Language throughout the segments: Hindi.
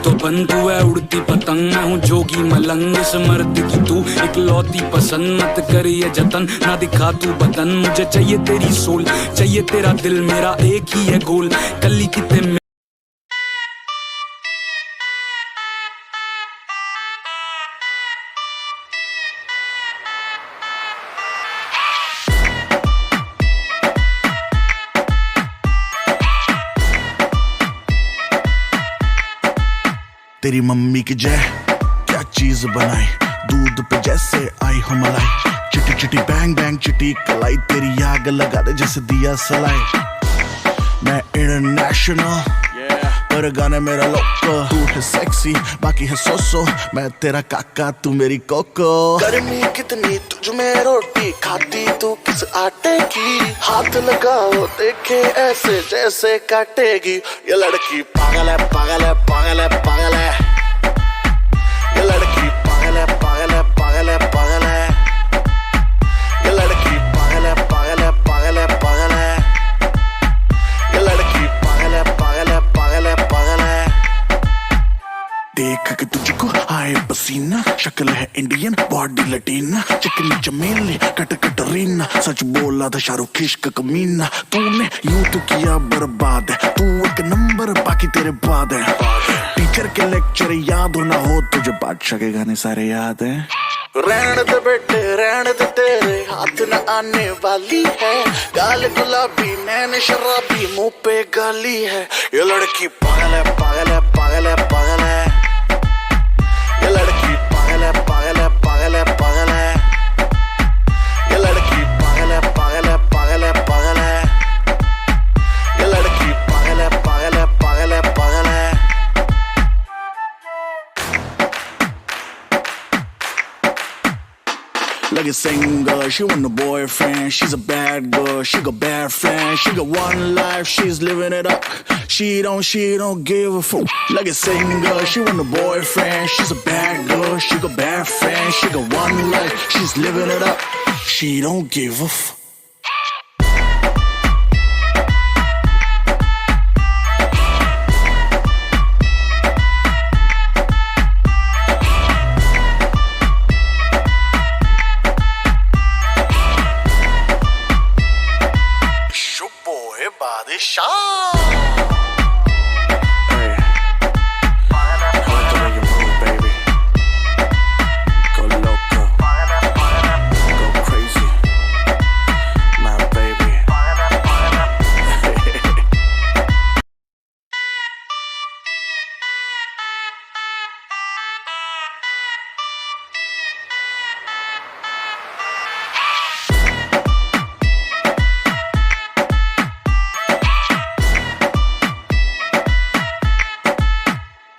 तो बन, तू है उड़ती पतंग, मैं हूँ जोगी मलंग। इस मर्द की तू इकलौती पसंद, मत कर ये जतन, ना दिखा तू बदन। मुझे चाहिए तेरी सोल, चाहिए तेरा दिल, मेरा एक ही है गोल, कली कितने। तेरी मम्मी की जय क्या चीज बनाई, दूध पे जैसे आई हो मलाई। चिटी चिटी बैंग बैंग चिटी कलाई, तेरी आग लगा दे जैसे दिया सलाई। मैं इंटरनेशनल पर गाने मेरा लोको, तू है सेक्सी बाकी है सोसो, मैं तेरा काका तू मेरी कोको। गर्मी कितनी तुझ में रोटी खाती तू किस आटे की, हाथ लगाओ देखे ऐसे जैसे काटेगी। ये लड़की पागल है पागल है पागल है पागल है, ये लड़की पागल है पागल है पागल है पागल है, ये लड़की पागल है पागल है पागल है पागल है, ये लड़की पागल है पागल है पागल है पागल है। देख के तुझको आए पसीना, शक्ल है इंडियन बॉडी लटीना, चिकनी चमेली कट कटरीना, सच बोला था शाहरुख इश्क कमीना। तूने यूं तो किया बर्बाद है, तू एक नंबर बाकी तेरे बाद है। टीचर के लेक्चर याद हो ना हो तुझे, बादशाह के गाने सारे याद हैं। रहने दे बेटे रहने दे, तेरे हाथ न आने वाली है, गाल गुलाबी नैन शराबी मुंह पे गाली है। ये लड़की पागल है पागल है पागल है पागल है, ये लड़की पागल है पागल है पागल है पागल है, ये लड़की पागल है पागल है पागल है पागल है, ये लड़की पागल है पागल है पागल है पागल है। Like a singer, she want a boyfriend. She's a bad girl, she got bad friends. She got one life, she's living it up. She don't give a fuck. Like a singer, she want a boyfriend. She's a bad girl, she got bad friends. She got one life, she's living it up. She don't give a fuck.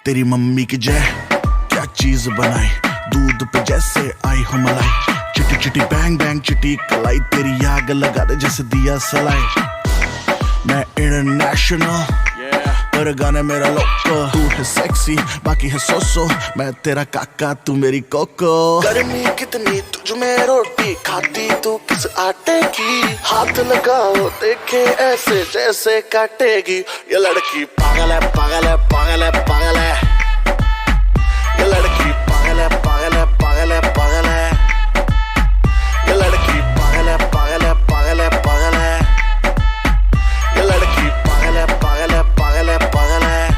तेरी मम्मी की जय क्या चीज बनाई, दूध पे जैसे आई हो मलाई। चिटी चिटी बैंग बैंग चिटी कलाई, तेरी आग लगा दे जैसे दिया सलाई। मैं इंटरनेशनल पर गाने मेरा लोको, तू है सेक्सी बाकी है सोसो, मैं तेरा काका तू मेरी कोको। गर्मी कितनी तुझ में रोटी खाती तू किस आटे की, हाथ लगाओ देखे ऐसे जैसे काटेगी। ये लड़की पागल है पागल है पागल है पागल है, ये लड़की पागल है पागल है पागल है पागल है, ये लड़की पागल है पागल है पागल है पागल है, ये लड़की पागल है पागल है पागल है पागल है।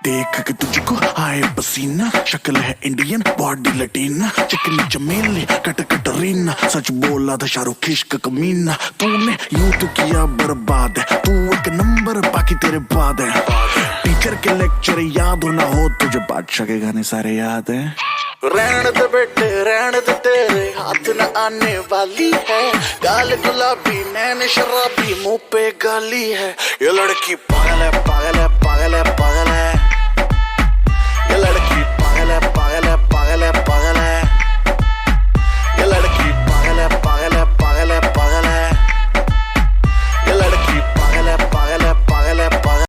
देख के तुझको आए पसीना, शक्ल है इंडियन बॉडी लटीना, चिकनी चमेली कट कटरीना, सच बोला था शाहरुख इश्क कमीना। तूने यूं तो किया बर्बाद है, तू एक नंबर बाकी तेरे बाद है। टीचर के लेक्चर याद हो ना हो तुझे, बादशाह के गाने सारे याद हैं। रहने दे बेटे रहने दे, तेरे हाथ न आने वाली है, गाल गुलाबी नैन शराबी मुंह पे गाली है। ये लड़की पागल है पागल है पागल है पागल है,